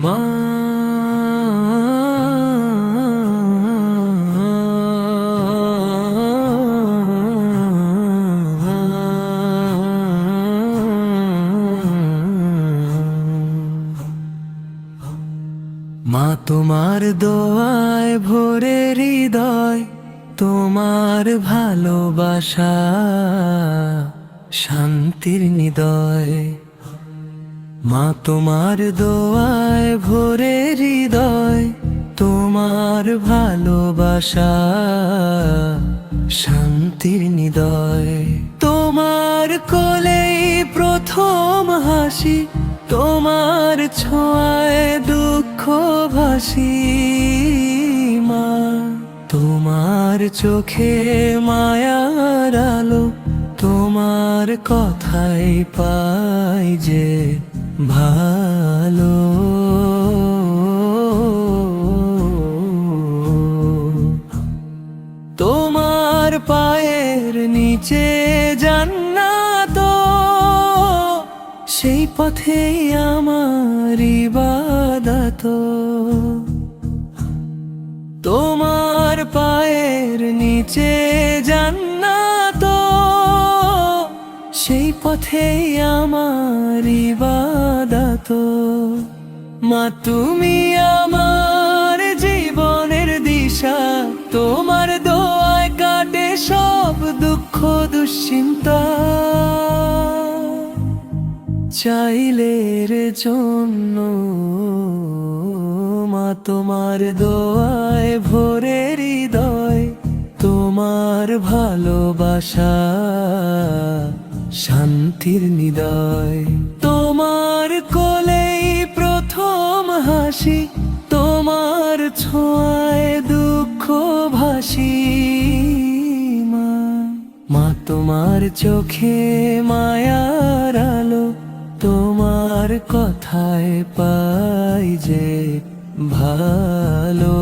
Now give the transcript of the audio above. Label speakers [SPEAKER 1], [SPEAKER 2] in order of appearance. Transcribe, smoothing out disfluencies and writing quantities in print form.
[SPEAKER 1] মা মা তোমার দোয়ায় ভরে হৃদয়, তোমার ভালোবাসা শান্তির নিদয়। মা তোমার দোয়ায় ভরে হৃদয়, তোমার ভালোবাসা শান্তির নিদয়। তোমার কোলেই প্রথম হাসি, তোমার ছোঁয়ায় দুঃখ ভাসি। মা তোমার চোখে মায়ার আলো, তোমার কথাই পাই যে ভালো। তোমার পায়ের নিচে জান্নাত, সেই পথেই আমার ইবাদত। তোমার পায়ের নিচে জান্নাত, সেই পথেই আমার ইবাদত। মা তুমি আমার জীবনের দিশা, তোমার দোয়ায় কাটে সব দুঃখ দুশ্চিন্তা। চাইলের জন্য মা তোমার দোয়ায় ভরে হৃদয়, তোমার ভালোবাসা শান্তির নিদয়। তোমার কোলেই প্রথম হাসি, তোমার ছোঁয়ায় দুঃখ ভাসি। মা তোমার চোখে মায়ার আলো, তোমার কথায় পাই যে ভালো।